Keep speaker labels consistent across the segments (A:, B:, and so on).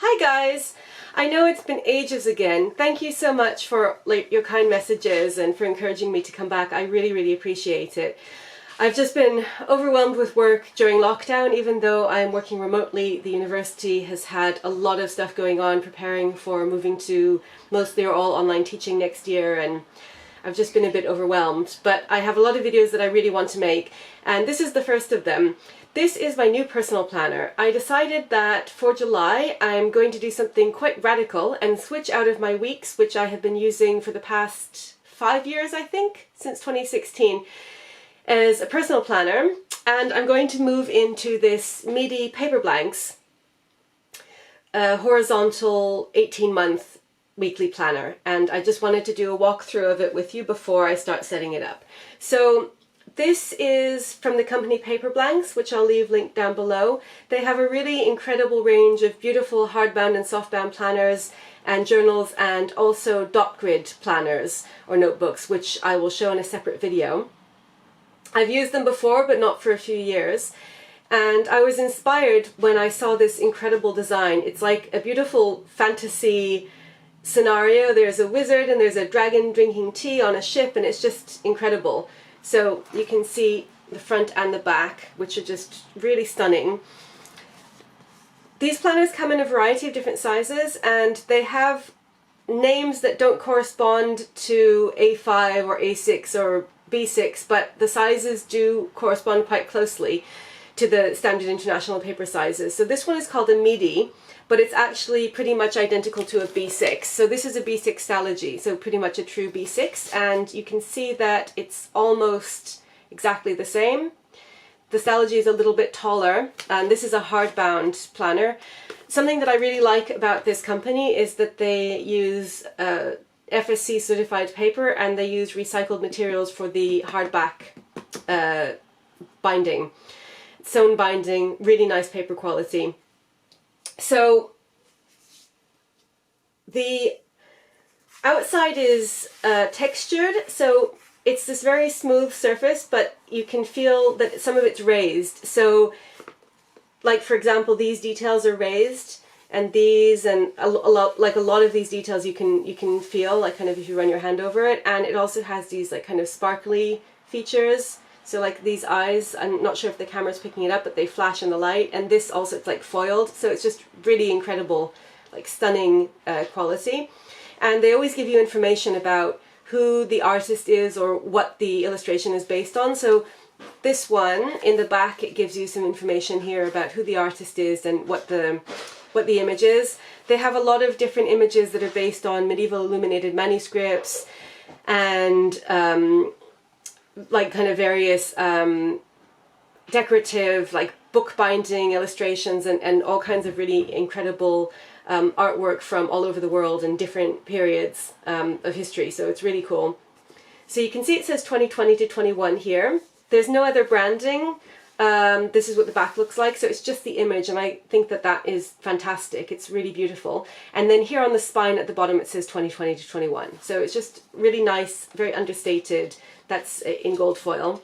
A: Hi guys! I know it's been ages again. Thank you so much for your kind messages and for encouraging me to come back. I really appreciate it. I've just been overwhelmed with work during lockdown. Even though I'm working remotely, the university has had a lot of stuff going on, preparing for moving to mostly or all online teaching next year, and I've just been a bit overwhelmed. But I have a lot of videos that I really want to make, and this is the first of them. This is my new personal planner. I decided that for July I'm going to do something quite radical and switch out of my weeks, which I have been using for the past 5 years, I think, since 2016, as a personal planner, and I'm going to move into this meaty Paperblanks horizontal 18-month weekly planner, and I just wanted to do a walkthrough of it with you before I start setting it up. So this is from the company Paperblanks, which I'll leave linked down below. They have a really incredible range of beautiful hardbound and softbound planners and journals, and also dot grid planners or notebooks, which I will show in a separate video. I've used them before, but not for a few years. And I was inspired when I saw this incredible design. It's like a beautiful fantasy scenario. There's a wizard and there's a dragon drinking tea on a ship, and it's just incredible. So you can see the front and the back, which are just really stunning. These planners come in a variety of different sizes, and they have names that don't correspond to A5 or A6 or B6, but the sizes do correspond quite closely to the standard international paper sizes. So this one is called a midi, but it's actually pretty much identical to a B6. So this is a B6 Stalogy, so pretty much a true B6, and you can see that it's almost exactly the same. The Stalogy is a little bit taller, and this is a hardbound planner. Something that I really like about this company is that they use FSC certified paper, and they use recycled materials for the hardback binding. Sewn binding, really nice paper quality. So the outside is textured, so it's this very smooth surface, but you can feel that some of it's raised. So like, for example, these details are raised, and these, and a lot of these details you can feel, like, kind of if you run your hand over it. And it also has these like kind of sparkly features. So like these eyes, I'm not sure if the camera's picking it up, but they flash in the light. And this also, it's like foiled, so it's just really incredible, like stunning quality. And they always give you information about who the artist is or what the illustration is based on. So this one in the back, it gives you some information here about who the artist is and what the image is. They have a lot of different images that are based on medieval illuminated manuscripts, and like kind of various decorative, like bookbinding illustrations, and all kinds of really incredible artwork from all over the world and different periods of history. So it's really cool. So you can see it says 2020 to 21 here. There's no other branding. This is what the back looks like, so it's just the image, and I think that that is fantastic. It's really beautiful. And then here on the spine at the bottom it says 2020 to 21. So it's just really nice, very understated. That's in gold foil.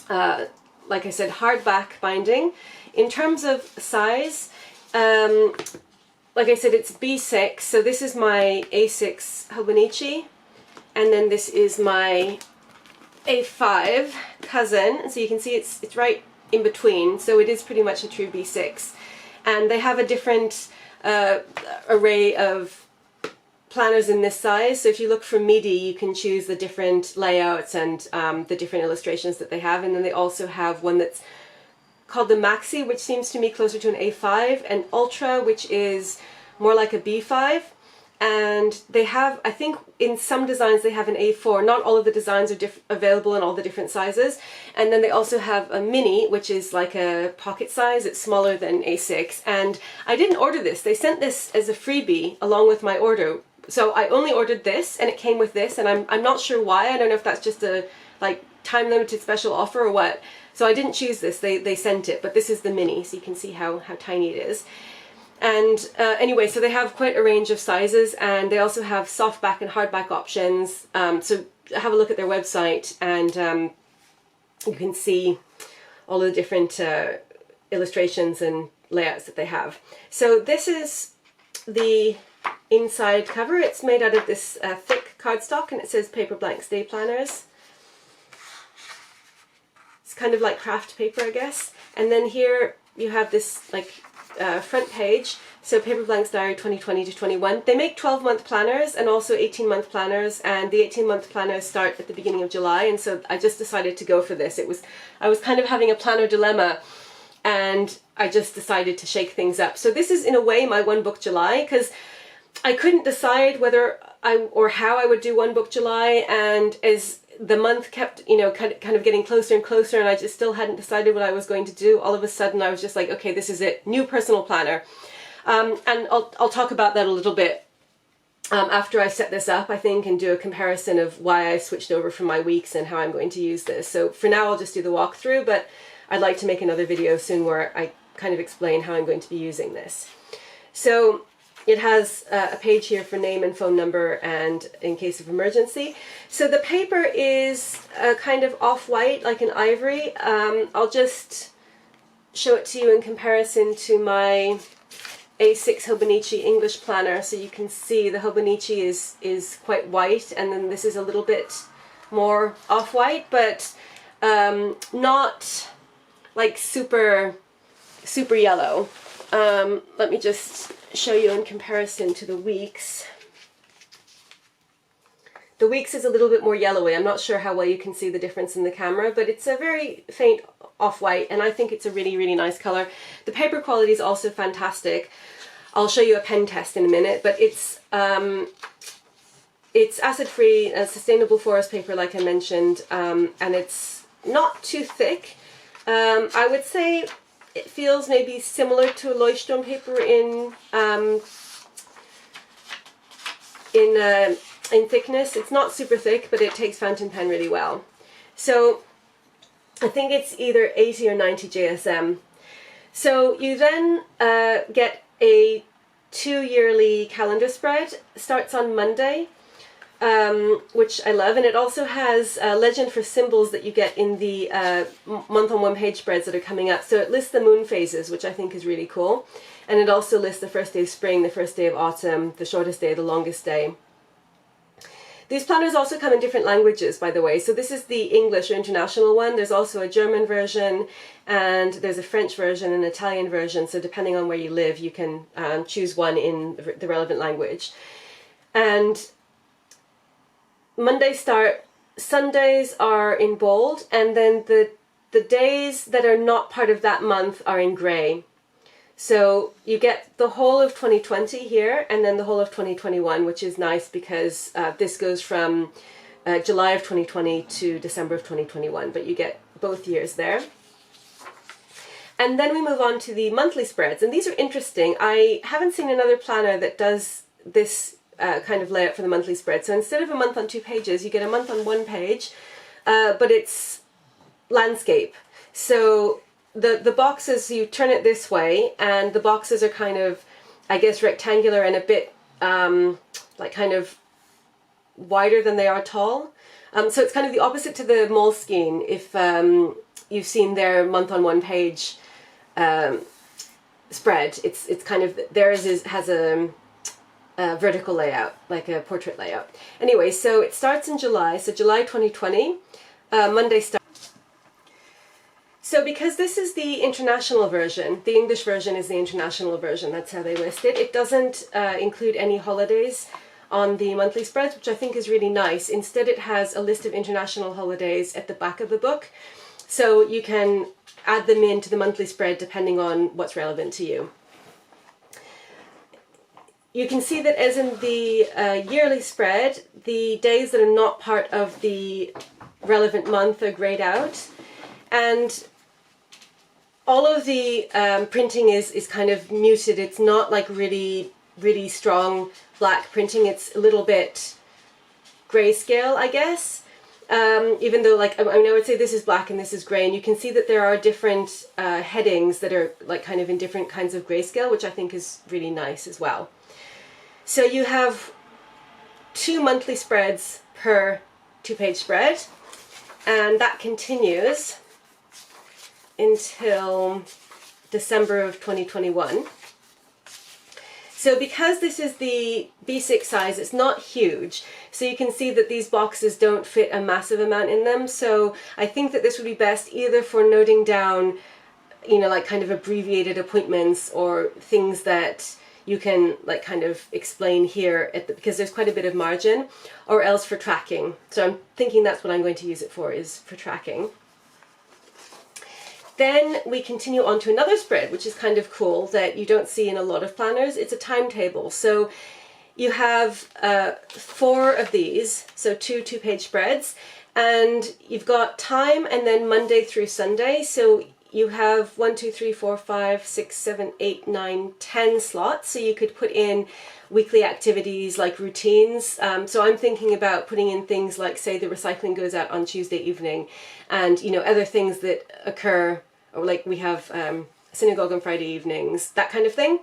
A: Like I said, hardback binding. In terms of size, like I said, it's B6, so this is my A6 Hobonichi, and then this is my A5 cousin, so you can see it's right in between, so it is pretty much a true B6. And they have a different array of planners in this size, so if you look for midi, you can choose the different layouts and the different illustrations that they have. And then they also have one that's called the Maxi, which seems to me closer to an A5, and Ultra, which is more like a B5. And they have, I think in some designs they have an A4. Not all of the designs are available in all the different sizes. And then they also have a mini, which is like a pocket size. It's smaller than A6. And I didn't order this. They sent this as a freebie along with my order. So I only ordered this, and it came with this, and I'm not sure why. I don't know if that's just a like time limited special offer or what. So I didn't choose this. They sent it, but this is the mini, so you can see how tiny it is. And anyway, so they have quite a range of sizes, and they also have softback and hardback options. So have a look at their website, and you can see all of the different illustrations and layouts that they have. So this is the inside cover. It's made out of this thick cardstock, and it says Paperblanks Day Planners. It's kind of like craft paper, I guess. And then here you have this like front page. So Paperblanks Diary 2020 to 21. They make 12-month planners and also 18-month planners, and the 18-month planners start at the beginning of July, and so I just decided to go for this. I was kind of having a planner dilemma, and I just decided to shake things up. So this is in a way my one book July, because I couldn't decide whether or how I would do one book July, and as the month kept, you know, kind of getting closer and closer, and I just still hadn't decided what I was going to do, all of a sudden I was just like, okay, this is it, new personal planner. And I'll talk about that a little bit after I set this up, I think, and do a comparison of why I switched over from my weeks and how I'm going to use this. So for now I'll just do the walkthrough, but I'd like to make another video soon where I kind of explain how I'm going to be using this. So it has a page here for name and phone number and in case of emergency. So the paper is kind of off-white, like an ivory. I'll just show it to you in comparison to my A6 Hobonichi English planner, so you can see the Hobonichi is quite white, and then this is a little bit more off-white, but not like super yellow. Let me just show you in comparison to the weeks. The weeks is a little bit more yellowy. I'm not sure how well you can see the difference in the camera, but it's a very faint off-white, and I think it's a really nice color. The paper quality is also fantastic. I'll show you a pen test in a minute, but it's acid-free and sustainable forest paper, like I mentioned, and it's not too thick. I would say it feels maybe similar to a Leuchtturm paper in thickness. It's not super thick, but it takes fountain pen really well. So I think it's either 80 or 90 JSM. So you then get a 2-yearly calendar spread. Starts on Monday, which I love, and it also has a legend for symbols that you get in the month-on-one page spreads that are coming up. So it lists the moon phases, which I think is really cool, and it also lists the first day of spring, the first day of autumn, the shortest day, the longest day. These planners also come in different languages, by the way. So this is the English or international one. There's also a German version, and there's a French version, an Italian version. So depending on where you live, you can choose one in the relevant language. And Mondays start, Sundays are in bold, and then the days that are not part of that month are in grey. So you get the whole of 2020 here, and then the whole of 2021, which is nice because this goes from July of 2020 to December of 2021, but you get both years there. And then we move on to the monthly spreads, and these are interesting. I haven't seen another planner that does this kind of layout for the monthly spread. So instead of a month on 2 pages, you get a month on 1 page, but it's landscape. So the boxes, you turn it this way, and the boxes are kind of, I guess, rectangular and a bit like kind of wider than they are tall. So it's kind of the opposite to the Moleskine, if you've seen their month on 1 page spread. It's kind of, theirs has a vertical layout, like a portrait layout. Anyway, so it starts in July, so July 2020, Monday starts. So because this is the international version, the English version is the international version, that's how they list it. It doesn't include any holidays on the monthly spreads, which I think is really nice. Instead, it has a list of international holidays at the back of the book, so you can add them into the monthly spread depending on what's relevant to you. You can see that as in the yearly spread, the days that are not part of the relevant month are grayed out, and all of the printing is kind of muted. It's not like really strong black printing. It's a little bit grayscale, I guess. Even though, like, I mean, I would say this is black and this is gray, and you can see that there are different headings that are like kind of in different kinds of grayscale, which I think is really nice as well. So you have 2 monthly spreads per 2-page spread, and that continues until December of 2021. So because this is the B6 size, it's not huge. So you can see that these boxes don't fit a massive amount in them. So I think that this would be best either for noting down, you know, like kind of abbreviated appointments or things that you can like kind of explain here because there's quite a bit of margin, or else for tracking. So I'm thinking that's what I'm going to use it for, is for tracking. Then we continue on to another spread, which is kind of cool, that you don't see in a lot of planners. It's a timetable. So you have 4 of these, so 2 2-page spreads, and you've got time and then Monday through Sunday. So you have 1, 2, 3, 4, 5, 6, 7, 8, 9, 10 slots. So you could put in weekly activities like routines. So I'm thinking about putting in things like, say, the recycling goes out on Tuesday evening, and, you know, other things that occur, or like we have synagogue on Friday evenings, that kind of thing.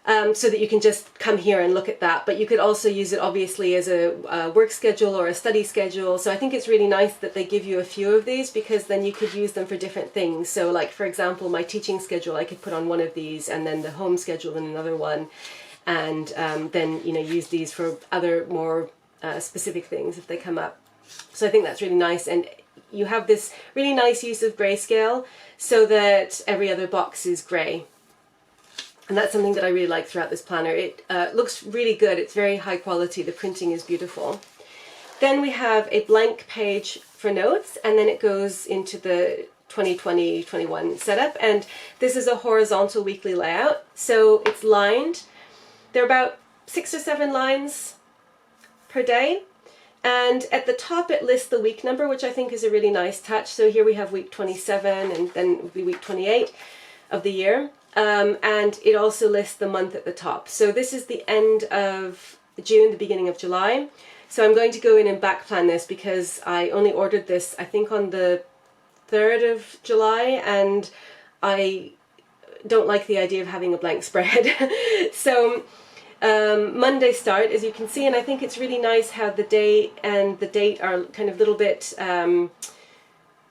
A: So that you can just come here and look at that. But you could also use it obviously as a work schedule or a study schedule. So I think it's really nice that they give you a few of these, because then you could use them for different things. So like, for example, my teaching schedule, I could put on one of these, and then the home schedule in another one. And then, you know, use these for other more specific things if they come up. So I think that's really nice. And you have this really nice use of grayscale so that every other box is gray. And that's something that I really like throughout this planner. It looks really good. It's very high quality. The printing is beautiful. Then we have a blank page for notes, and then it goes into the 2020-21 setup. And this is a horizontal weekly layout. So it's lined. There are about 6 or 7 lines per day. And at the top it lists the week number, which I think is a really nice touch. So here we have week 27, and then it will be week 28 of the year. And it also lists the month at the top. So this is the end of June, the beginning of July. So I'm going to go in and back plan this, because I only ordered this, I think, on the 3rd of July, and I don't like the idea of having a blank spread. So Monday start, as you can see, and I think it's really nice how the day and the date are kind of a little bit,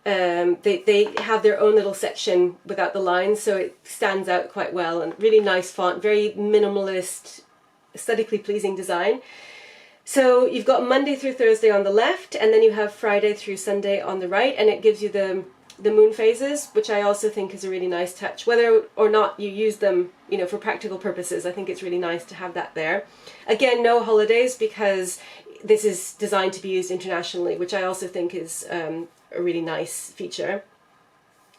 A: they have their own little section without the lines, so it stands out quite well, and really nice font, very minimalist, aesthetically pleasing design. So you've got Monday through Thursday on the left, and then you have Friday through Sunday on the right, and it gives you the moon phases, which I also think is a really nice touch. Whether or not you use them, you know, for practical purposes, I think it's really nice to have that there. Again, no holidays, because this is designed to be used internationally, which I also think is a really nice feature.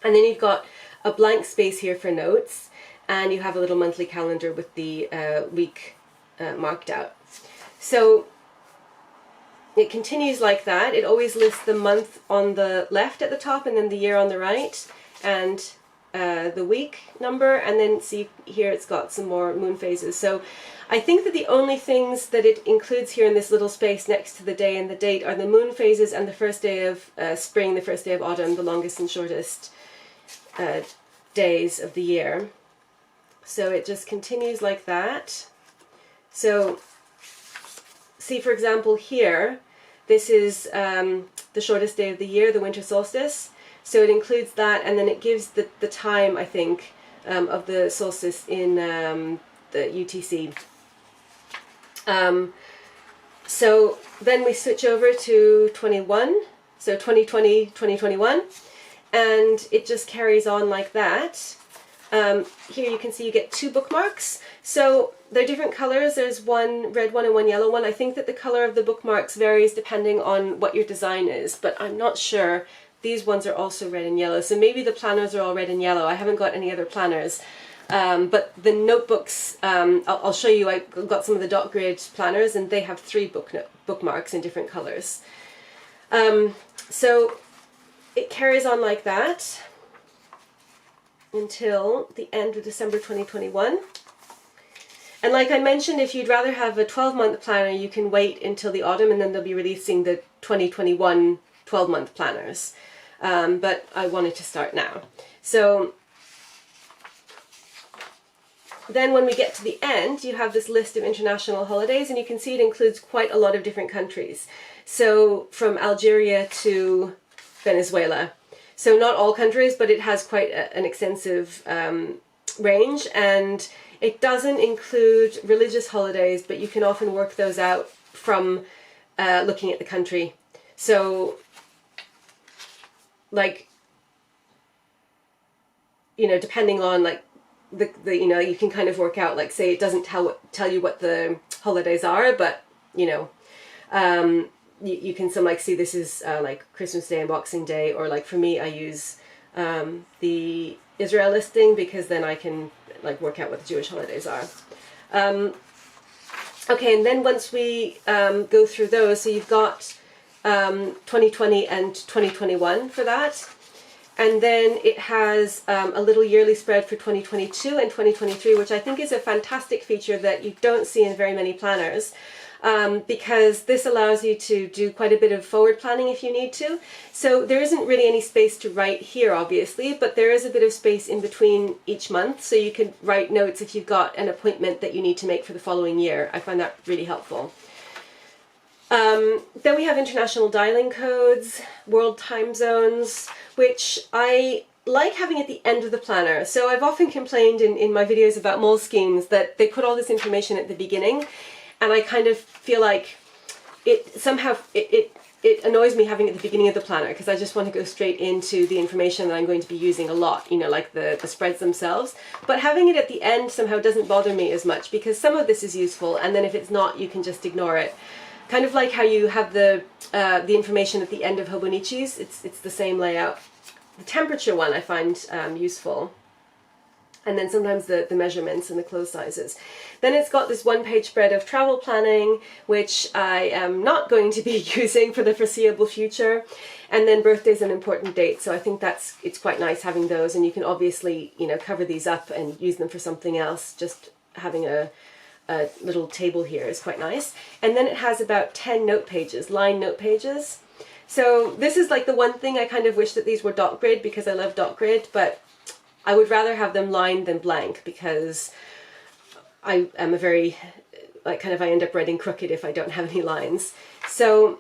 A: And then you've got a blank space here for notes, and you have a little monthly calendar with the week marked out. So it continues like that. It always lists the month on the left at the top, and then the year on the right, and the week number, and then see here it's got some more moon phases. So I think that the only things that it includes here in this little space next to the day and the date are the moon phases and the first day of spring, the first day of autumn, the longest and shortest days of the year. So it just continues like that. So see, for example, here, this is the shortest day of the year, the winter solstice. So it includes that, and then it gives the time, I think, of the solstice in the UTC. So then we switch over to 21, so 2020, 2021, and it just carries on like that. Here you can see you get 2 bookmarks. So they're different colors. There's one red one and one yellow one. I think that the color of the bookmarks varies depending on what your design is, but I'm not sure. These ones are also red and yellow, so maybe the planners are all red and yellow. I haven't got any other planners. But the notebooks, I'll show you. I got some of the dot grid planners, and they have 3 bookmarks in different colors. So it carries on like that until the end of December 2021. And like I mentioned, if you'd rather have a 12-month planner, you can wait until the autumn, and then they'll be releasing the 2021 12-month planners. But I wanted to start now. So then when we get to the end, you have this list of international holidays, and you can see it includes quite a lot of different countries. So from Algeria to Venezuela. So not all countries, but it has quite an extensive range, and it doesn't include religious holidays, but you can often work those out from looking at the country. So, like, you know, depending on like the you know, you can kind of work out, like, say it doesn't tell you what the holidays are, but you know, you can some like see this is like Christmas Day and Boxing Day, or like for me I use the Israel listing, because then I can like work out what the Jewish holidays are. Okay, and then once we go through those, so you've got 2020 and 2021 for that. And then it has a little yearly spread for 2022 and 2023, which I think is a fantastic feature that you don't see in very many planners, because this allows you to do quite a bit of forward planning if you need to. So there isn't really any space to write here, obviously, but there is a bit of space in between each month, so you can write notes if you've got an appointment that you need to make for the following year. I find that really helpful. Then we have international dialing codes, world time zones, which I like having at the end of the planner. So I've often complained in my videos about Moleskines that they put all this information at the beginning, and I kind of feel like it somehow it annoys me having it at the beginning of the planner, because I just want to go straight into the information that I'm going to be using a lot, you know, like the spreads themselves. But having it at the end somehow doesn't bother me as much, because some of this is useful, and then if it's not, you can just ignore it. Kind of like how you have the information at the end of Hobonichis, it's the same layout. The temperature one I find useful, and then sometimes the measurements and the clothes sizes. Then it's got this one-page spread of travel planning, which I am not going to be using for the foreseeable future, and then birthdays and important dates. So I think it's quite nice having those, and you can obviously, you know, cover these up and use them for something else. Just having a little table here is quite nice. And then it has about 10 note pages, line note pages. So this is like the one thing I kind of wish that these were dot grid, because I love dot grid, but I would rather have them lined than blank, because I am a very, like, kind of, I end up writing crooked if I don't have any lines. So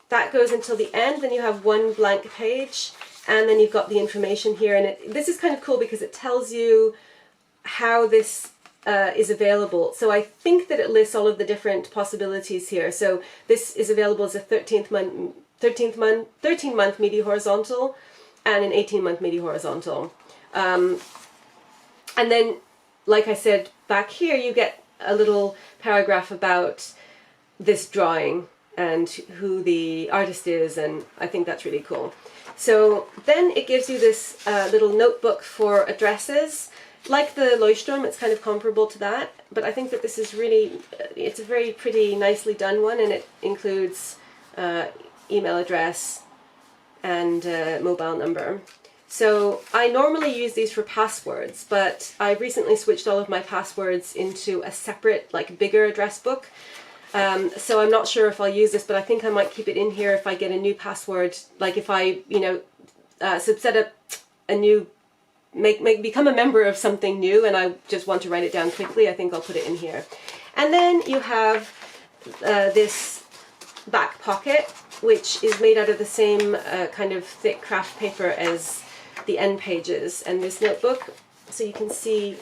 A: that goes until the end. Then you have one blank page, and then you've got the information here. And this is kind of cool because it tells you how this is available. So I think that it lists all of the different possibilities here. So this is available as a 13-month midi horizontal and an 18-month midi horizontal. And then, like I said, back here you get a little paragraph about this drawing and who the artist is, and I think that's really cool. So then it gives you this little notebook for addresses. Like the Leuchtturm, it's kind of comparable to that, but I think that this is really, it's a very pretty, nicely done one, and it includes email address and mobile number. So I normally use these for passwords, but I recently switched all of my passwords into a separate, like, bigger address book. So I'm not sure if I'll use this, but I think I might keep it in here if I get a new password. Like if I, you know, set up a new, become a member of something new, and I just want to write it down quickly, I think I'll put it in here. And then you have this back pocket, which is made out of the same kind of thick craft paper as the end pages and this notebook. So you can see,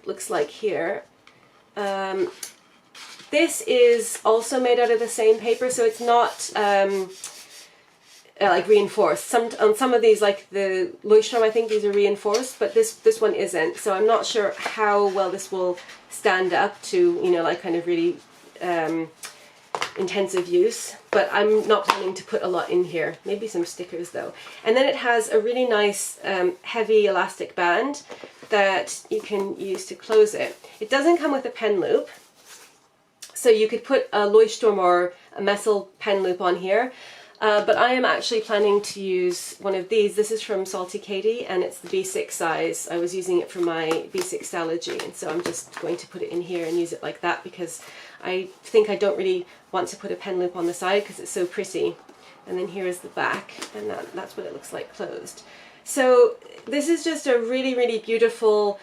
A: looks like here. This is also made out of the same paper, so it's not like reinforced. On some of these, like the Leuchtturm, I think these are reinforced, but this one isn't. So I'm not sure how well this will stand up to, you know, like kind of really intensive use, but I'm not planning to put a lot in here. Maybe some stickers though. And then it has a really nice heavy elastic band that you can use to close it. It doesn't come with a pen loop, so you could put a Leuchtturm or a Messel pen loop on here, but I am actually planning to use one of these. This is from Salty Katie, and it's the B6 size. I was using it for my B6 Stalogy, and so I'm just going to put it in here and use it like that, because I think I don't really want to put a pen loop on the side because it's so pretty. And then here is the back, and that's what it looks like closed. So this is just a really, really beautiful,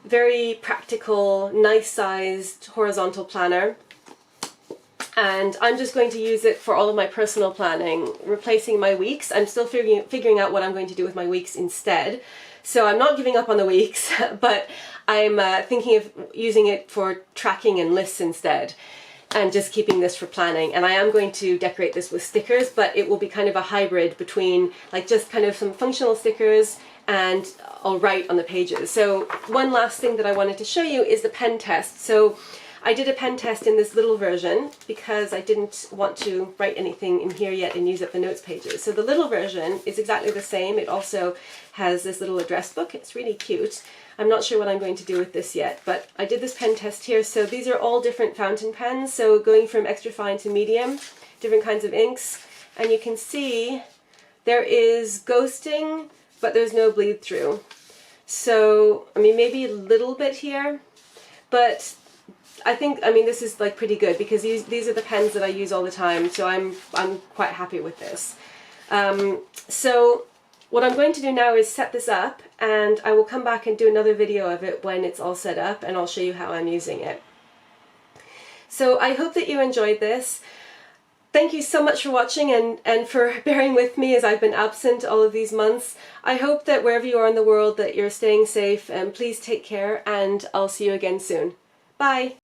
A: very practical, nice sized horizontal planner. and I'm just going to use it for all of my personal planning, replacing my weeks. I'm still figuring out what I'm going to do with my weeks instead. So I'm not giving up on the weeks, but I'm thinking of using it for tracking and lists instead, and just keeping this for planning. And I am going to decorate this with stickers, but it will be kind of a hybrid between like just kind of some functional stickers and I'll write on the pages. So one last thing that I wanted to show you is the pen test. So I did a pen test in this little version because I didn't want to write anything in here yet and use up the notes pages. So the little version is exactly the same. It also has this little address book. It's really cute. I'm not sure what I'm going to do with this yet, but I did this pen test here. So these are all different fountain pens. So going from extra fine to medium, different kinds of inks. And you can see there is ghosting, but there's no bleed through. So, I mean, maybe a little bit here, but I think, I mean, this is like pretty good because these are the pens that I use all the time, so I'm quite happy with this. So what I'm going to do now is set this up, and I will come back and do another video of it when it's all set up, and I'll show you how I'm using it. So I hope that you enjoyed this. Thank you so much for watching and for bearing with me as I've been absent all of these months. I hope that wherever you are in the world that you're staying safe, and please take care, and I'll see you again soon. Bye!